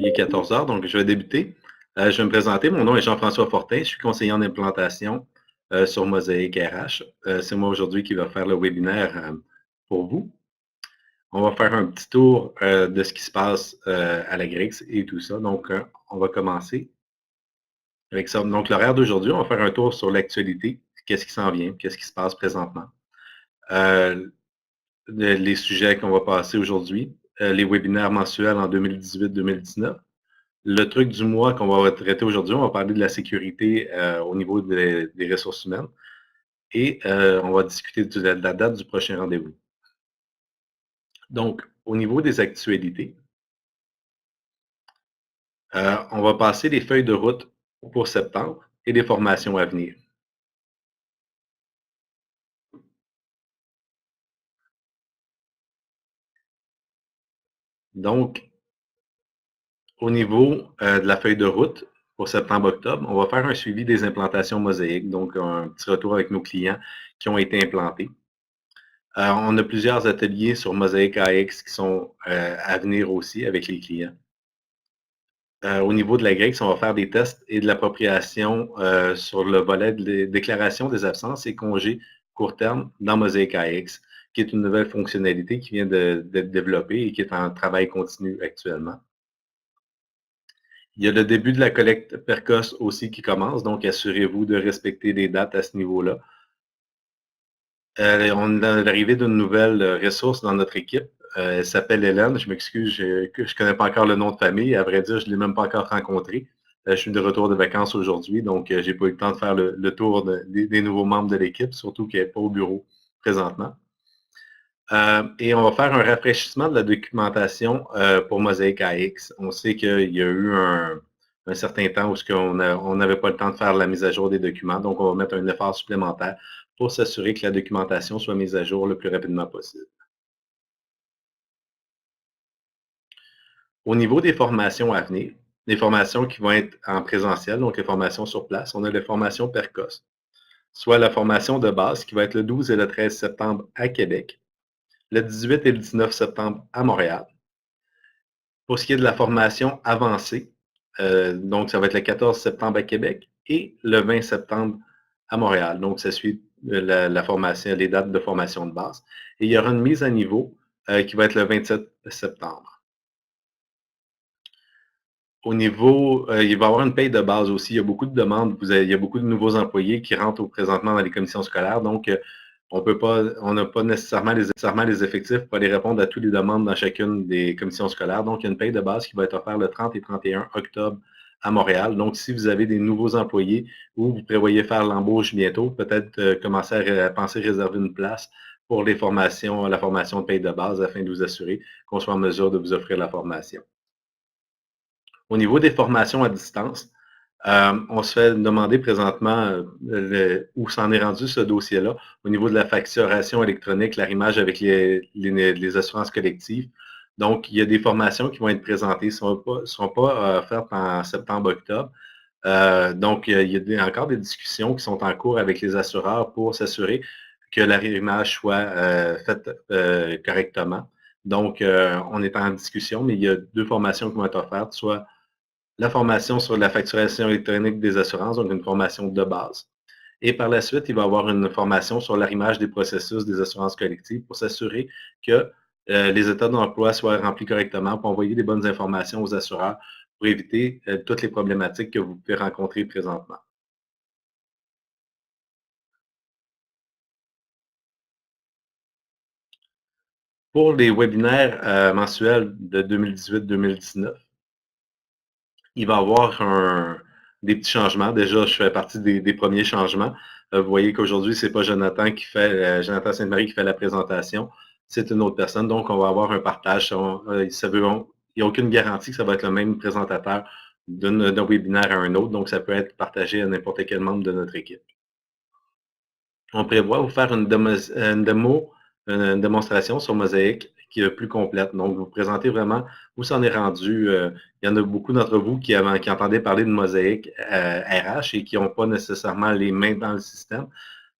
Il est 14 heures, donc je vais débuter. Je vais me présenter. Mon nom est Jean-François Fortin. Je suis conseiller en implantation sur Mosaïque RH. C'est moi aujourd'hui qui va faire le webinaire pour vous. On va faire un petit tour de ce qui se passe à la GRIX et tout ça. Donc, on va commencer avec ça. Donc, l'horaire d'aujourd'hui, on va faire un tour sur l'actualité. Qu'est-ce qui s'en vient? Qu'est-ce qui se passe présentement? Les sujets qu'on va passer aujourd'hui. Les webinaires mensuels en 2018-2019. Le truc du mois qu'on va traiter aujourd'hui, on va parler de la sécurité au niveau des ressources humaines et on va discuter de la date du prochain rendez-vous. Donc, au niveau des actualités, on va passer les feuilles de route pour septembre et les formations à venir. Donc, au niveau de la feuille de route pour septembre-octobre, on va faire un suivi des implantations mosaïques, donc un petit retour avec nos clients qui ont été implantés. On a plusieurs ateliers sur Mosaïque AX qui sont à venir aussi avec les clients. Au niveau de la GRIX, on va faire des tests et de l'appropriation sur le volet de déclaration des absences et congés court terme dans Mosaïque AX, qui est une nouvelle fonctionnalité qui vient d'être développée et qui est en travail continu actuellement. Il y a le début de la collecte précoce aussi qui commence, donc assurez-vous de respecter les dates à ce niveau-là. On a l'arrivée d'une nouvelle ressource dans notre équipe. Elle s'appelle Hélène. Je m'excuse, je ne connais pas encore le nom de famille. À vrai dire, je ne l'ai même pas encore rencontrée. Je suis de retour de vacances aujourd'hui, donc je n'ai pas eu le temps de faire le tour des nouveaux membres de l'équipe, surtout qu'elle n'est pas au bureau présentement. Et on va faire un rafraîchissement de la documentation pour Mosaïque AX. On sait qu'il y a eu un certain temps où on n'avait pas le temps de faire la mise à jour des documents, donc on va mettre un effort supplémentaire pour s'assurer que la documentation soit mise à jour le plus rapidement possible. Au niveau des formations à venir, les formations qui vont être en présentiel, donc les formations sur place, on a les formations PERCOS, soit la formation de base qui va être le 12 et le 13 septembre à Québec, le 18 et le 19 septembre à Montréal. Pour ce qui est de la formation avancée, donc ça va être le 14 septembre à Québec et le 20 septembre à Montréal. Donc, ça suit la formation, les dates de formation de base. Et il y aura une mise à niveau qui va être le 27 septembre. Au niveau, il va y avoir une paye de base aussi. Il y a beaucoup de demandes. Il y a beaucoup de nouveaux employés qui rentrent présentement dans les commissions scolaires. Donc, on n'a pas nécessairement les effectifs pour aller répondre à toutes les demandes dans chacune des commissions scolaires. Donc, il y a une paye de base qui va être offerte le 30 et 31 octobre à Montréal. Donc, si vous avez des nouveaux employés ou vous prévoyez faire l'embauche bientôt, peut-être commencer à penser réserver une place pour la formation de paye de base afin de vous assurer qu'on soit en mesure de vous offrir la formation. Au niveau des formations à distance, on se fait demander présentement où s'en est rendu ce dossier-là au niveau de la facturation électronique, l'arrimage avec les assurances collectives. Donc, il y a des formations qui vont être présentées, ne seront pas offertes en septembre-octobre. Donc, il y a encore des discussions qui sont en cours avec les assureurs pour s'assurer que l'arrimage soit fait correctement. Donc, on est en discussion, mais il y a deux formations qui vont être offertes, soit la formation sur la facturation électronique des assurances, donc une formation de base. Et par la suite, il va y avoir une formation sur l'arrimage des processus des assurances collectives pour s'assurer que les états d'emploi soient remplis correctement, pour envoyer les bonnes informations aux assureurs pour éviter toutes les problématiques que vous pouvez rencontrer présentement. Pour les webinaires mensuels de 2018-2019, il va y avoir des petits changements. Déjà, je fais partie des premiers changements. Vous voyez qu'aujourd'hui, ce n'est pas Jonathan Sainte-Marie qui fait la présentation, c'est une autre personne. Donc, on va avoir un partage. Il n'y a aucune garantie que ça va être le même présentateur d'un webinaire à un autre. Donc, ça peut être partagé à n'importe quel membre de notre équipe. On prévoit vous faire une démonstration sur Mosaïque qui est plus complète. Donc, vous présentez vraiment où s'en est rendu. Il y en a beaucoup d'entre vous qui entendaient parler de Mosaïque RH et qui n'ont pas nécessairement les mains dans le système.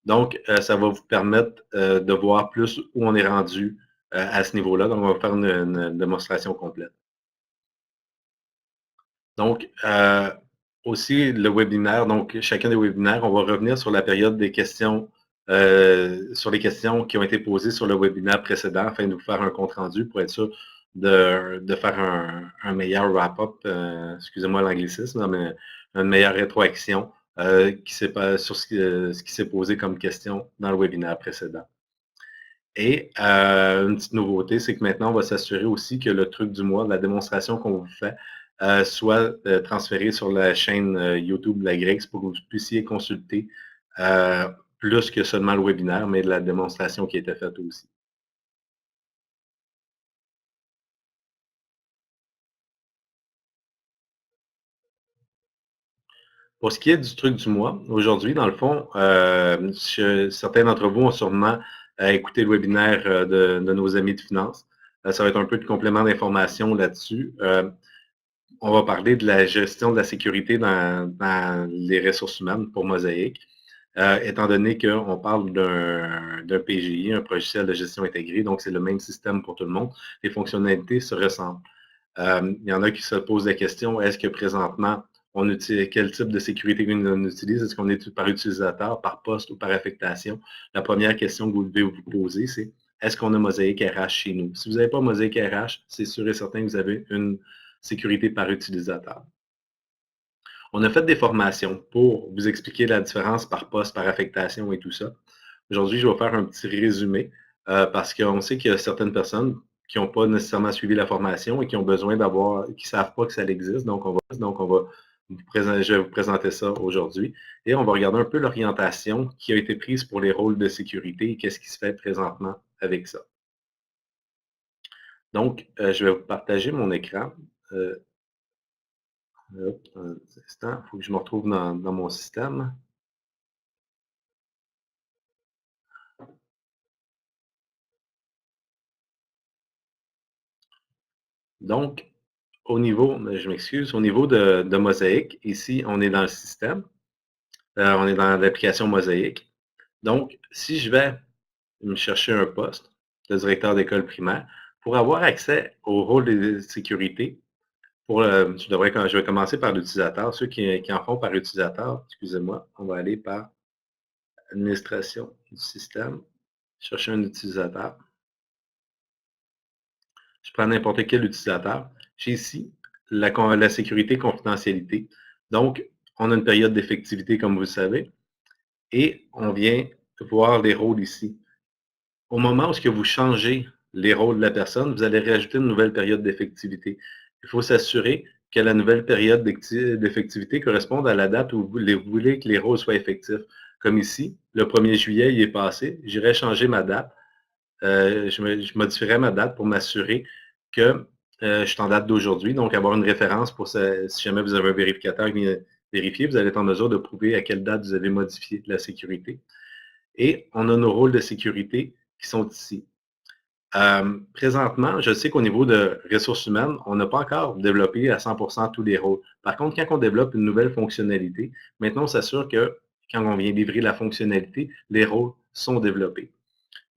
Donc, ça va vous permettre de voir plus où on est rendu à ce niveau-là. Donc, on va faire une démonstration complète. Donc, aussi le webinaire, donc chacun des webinaires, on va revenir sur la période des questions, sur les questions qui ont été posées sur le webinaire précédent afin de vous faire un compte-rendu pour être sûr de faire un meilleur wrap-up, excusez-moi l'anglicisme, mais une meilleure rétroaction sur ce qui s'est posé comme question dans le webinaire précédent. Et une petite nouveauté, c'est que maintenant, on va s'assurer aussi que le truc du mois, la démonstration qu'on vous fait, soit transférée sur la chaîne YouTube de la Grex pour que vous puissiez consulter plus que seulement le webinaire, mais la démonstration qui a été faite aussi. Pour ce qui est du truc du mois, aujourd'hui, dans le fond, certains d'entre vous ont sûrement écouté le webinaire de nos amis de finance. Ça va être un peu de complément d'information là-dessus. On va parler de la gestion de la sécurité dans les ressources humaines pour Mosaïque, étant donné qu'on parle d'un PGI, un logiciel de gestion intégrée, donc c'est le même système pour tout le monde. Les fonctionnalités se ressemblent. Il y en a qui se posent la question, est-ce que présentement, on utilise, quel type de sécurité on utilise? Est-ce qu'on est par utilisateur, par poste ou par affectation? La première question que vous devez vous poser, c'est est-ce qu'on a Mosaïque RH chez nous? Si vous n'avez pas Mosaïque RH, c'est sûr et certain que vous avez une sécurité par utilisateur. On a fait des formations pour vous expliquer la différence par poste, par affectation et tout ça. Aujourd'hui, je vais faire un petit résumé parce qu'on sait qu'il y a certaines personnes qui n'ont pas nécessairement suivi la formation et qui ont besoin d'avoir, qui ne savent pas que ça existe. Donc, je vais vous présenter ça aujourd'hui. Et on va regarder un peu l'orientation qui a été prise pour les rôles de sécurité et qu'est-ce qui se fait présentement avec ça. Donc, je vais vous partager mon écran. Euh, un instant, il faut que je me retrouve dans mon système. Donc, je m'excuse, au niveau de Mosaïque, ici, on est dans le système, on est dans l'application Mosaïque. Donc, si je vais me chercher un poste de directeur d'école primaire, pour avoir accès au rôle de sécurité, je vais commencer par l'utilisateur. Ceux qui en font par utilisateur, excusez-moi, on va aller par administration du système, chercher un utilisateur. Je prends n'importe quel utilisateur. J'ai ici la sécurité confidentialité. Donc, on a une période d'effectivité, comme vous le savez, et on vient voir les rôles ici. Au moment où vous changez les rôles de la personne, vous allez rajouter une nouvelle période d'effectivité. Il faut s'assurer que la nouvelle période d'effectivité corresponde à la date où vous voulez que les rôles soient effectifs. Comme ici, le 1er juillet, il est passé, j'irai changer ma date. Je modifierai ma date pour m'assurer que je suis en date d'aujourd'hui, donc avoir une référence pour si jamais vous avez un vérificateur qui vient vérifier, vous allez être en mesure de prouver à quelle date vous avez modifié la sécurité. Et on a nos rôles de sécurité qui sont ici. Présentement, je sais qu'au niveau de ressources humaines, on n'a pas encore développé à 100% tous les rôles. Par contre, quand on développe une nouvelle fonctionnalité, maintenant on s'assure que quand on vient livrer la fonctionnalité, les rôles sont développés.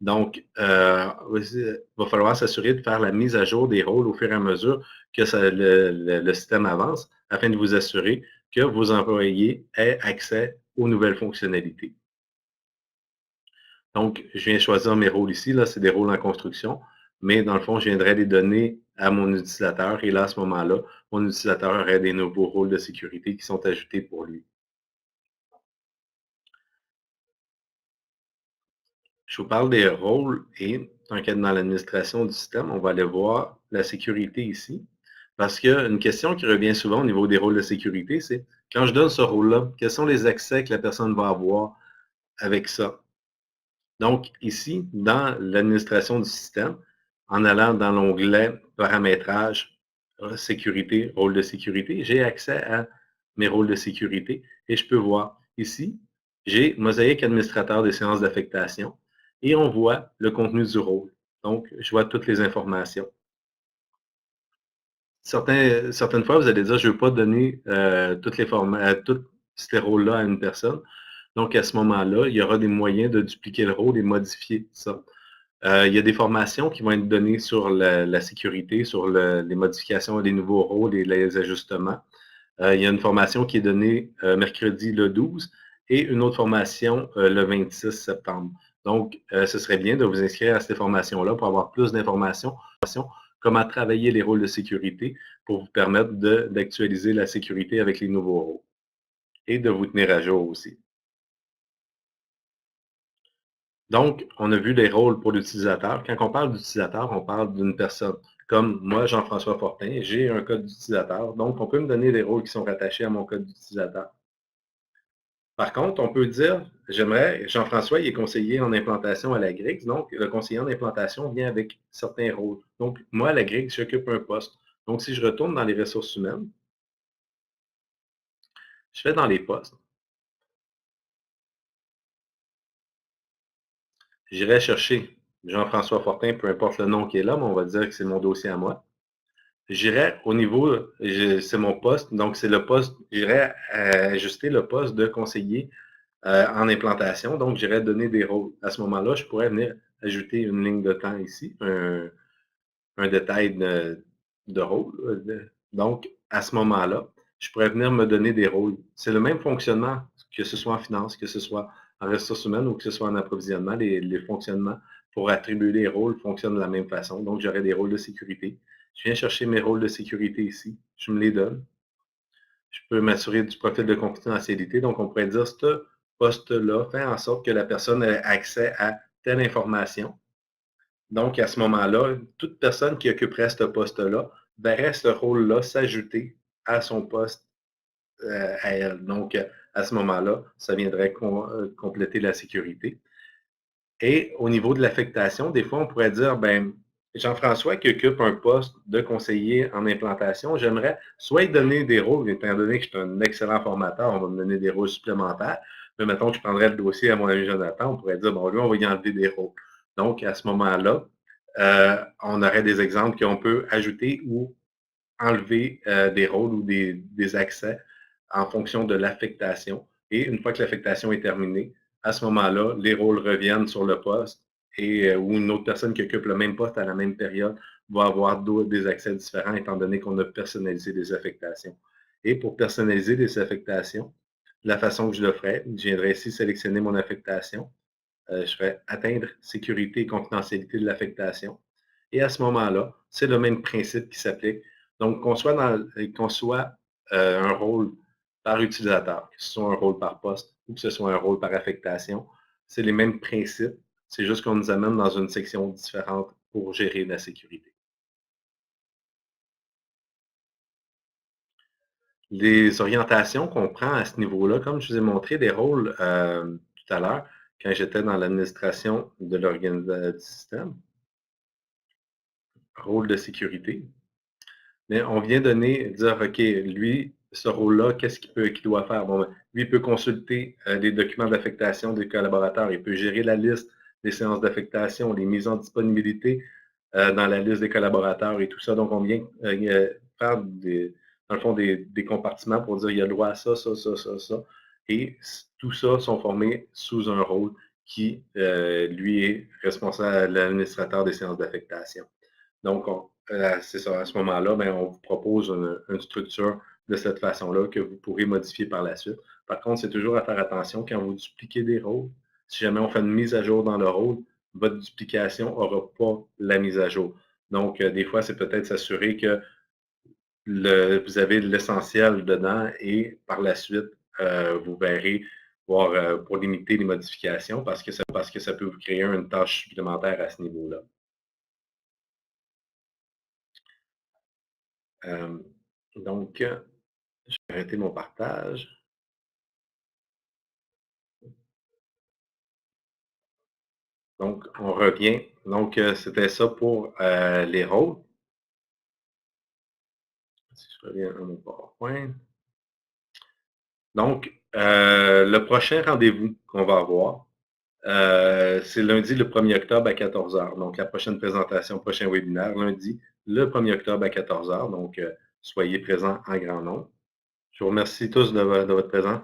Donc, il va falloir s'assurer de faire la mise à jour des rôles au fur et à mesure que le système avance afin de vous assurer que vos employés aient accès aux nouvelles fonctionnalités. Donc, je viens choisir mes rôles ici. Là, c'est des rôles en construction. Mais dans le fond, je viendrai les donner à mon utilisateur. Et là, à ce moment-là, mon utilisateur aurait des nouveaux rôles de sécurité qui sont ajoutés pour lui. Je vous parle des rôles et tant qu'être dans l'administration du système, on va aller voir la sécurité ici. Parce qu'une question qui revient souvent au niveau des rôles de sécurité, c'est quand je donne ce rôle-là, quels sont les accès que la personne va avoir avec ça? Donc, ici, dans l'administration du système, en allant dans l'onglet Paramétrage, Sécurité, rôle de sécurité, j'ai accès à mes rôles de sécurité et je peux voir ici, j'ai Mosaïque administrateur des séances d'affectation et on voit le contenu du rôle. Donc, je vois toutes les informations. Certaines fois, vous allez dire, je ne veux pas donner tous ces rôles-là à une personne. Donc, à ce moment-là, il y aura des moyens de dupliquer le rôle et modifier ça. Il y a des formations qui vont être données sur la sécurité, sur les modifications des nouveaux rôles et les ajustements. Il y a une formation qui est donnée mercredi le 12 et une autre formation le 26 septembre. Donc, ce serait bien de vous inscrire à ces formations-là pour avoir plus d'informations, comment travailler les rôles de sécurité pour vous permettre d'actualiser la sécurité avec les nouveaux rôles et de vous tenir à jour aussi. Donc, on a vu les rôles pour l'utilisateur. Quand on parle d'utilisateur, on parle d'une personne. Comme moi, Jean-François Fortin, j'ai un code d'utilisateur. Donc, on peut me donner des rôles qui sont rattachés à mon code d'utilisateur. Par contre, on peut dire, j'aimerais, Jean-François, il est conseiller en implantation à la GRIX, donc le conseiller en implantation vient avec certains rôles. Donc, moi, à la GRIX, j'occupe un poste. Donc, si je retourne dans les ressources humaines, je fais dans les postes, j'irai chercher Jean-François Fortin, peu importe le nom qui est là, mais on va dire que c'est mon dossier à moi. J'irai au niveau, c'est mon poste, donc c'est le poste, j'irai ajuster le poste de conseiller en implantation, donc j'irai donner des rôles. À ce moment-là, je pourrais venir ajouter une ligne de temps ici, un détail de rôle. Donc, à ce moment-là, je pourrais venir me donner des rôles. C'est le même fonctionnement, que ce soit en finance, que ce soit en ressources humaines ou que ce soit en approvisionnement. Les fonctionnements pour attribuer les rôles fonctionnent de la même façon. Donc, j'aurai des rôles de sécurité. Je viens chercher mes rôles de sécurité ici. Je me les donne. Je peux m'assurer du profil de confidentialité. Donc, on pourrait dire, ce poste-là fait en sorte que la personne ait accès à telle information. Donc, à ce moment-là, toute personne qui occuperait ce poste-là verrait ce rôle-là s'ajouter à son poste à elle. Donc, à ce moment-là, ça viendrait compléter la sécurité. Et au niveau de l'affectation, des fois, on pourrait dire, ben, Jean-François qui occupe un poste de conseiller en implantation, j'aimerais soit lui donner des rôles, étant donné que je suis un excellent formateur, on va me donner des rôles supplémentaires, mais mettons que je prendrais le dossier à mon ami Jonathan, on pourrait dire, bon, lui, on va y enlever des rôles. Donc, à ce moment-là, on aurait des exemples qu'on peut ajouter ou enlever des rôles ou des accès en fonction de l'affectation. Et une fois que l'affectation est terminée, à ce moment-là, les rôles reviennent sur le poste et ou une autre personne qui occupe le même poste à la même période va avoir des accès différents étant donné qu'on a personnalisé les affectations. Et pour personnaliser les affectations, la façon que je le ferais, je viendrais ici sélectionner mon affectation. Je ferais atteindre sécurité et confidentialité de l'affectation. Et à ce moment-là, c'est le même principe qui s'applique. Donc, qu'on soit un rôle par utilisateur, que ce soit un rôle par poste ou que ce soit un rôle par affectation, c'est les mêmes principes. C'est juste qu'on nous amène dans une section différente pour gérer la sécurité. Les orientations qu'on prend à ce niveau-là, comme je vous ai montré des rôles tout à l'heure, quand j'étais dans l'administration de l'organisation du système, rôle de sécurité, mais on vient dire, OK, lui, ce rôle-là, qu'est-ce qu'il doit faire? Bon, ben, lui, il peut consulter les documents d'affectation des collaborateurs, il peut gérer la liste des séances d'affectation, les mises en disponibilité dans la liste des collaborateurs et tout ça. Donc, on vient faire dans le fond des compartiments pour dire il y a le droit à ça, ça, ça, ça, ça. Et tout ça sont formés sous un rôle qui, lui, est responsable, l'administrateur des séances d'affectation. Donc, c'est ça, à ce moment-là, ben, on vous propose une structure de cette façon-là que vous pourrez modifier par la suite. Par contre, c'est toujours à faire attention quand vous dupliquez des rôles. Si jamais on fait une mise à jour dans le rôle, votre duplication n'aura pas la mise à jour. Donc, des fois, c'est peut-être s'assurer que vous avez l'essentiel dedans et par la suite, vous verrez voir pour limiter les modifications parce que ça peut vous créer une tâche supplémentaire à ce niveau-là. Euh, donc, je vais arrêter mon partage. Donc, on revient. Donc, c'était ça pour les rôles. Si je reviens à mon PowerPoint. Donc, le prochain rendez-vous qu'on va avoir, c'est lundi le 1er octobre à 14 heures. Donc, la prochaine présentation, prochain webinaire, lundi le 1er octobre à 14 heures. Donc, soyez présents en grand nombre. Je vous remercie tous de votre présence.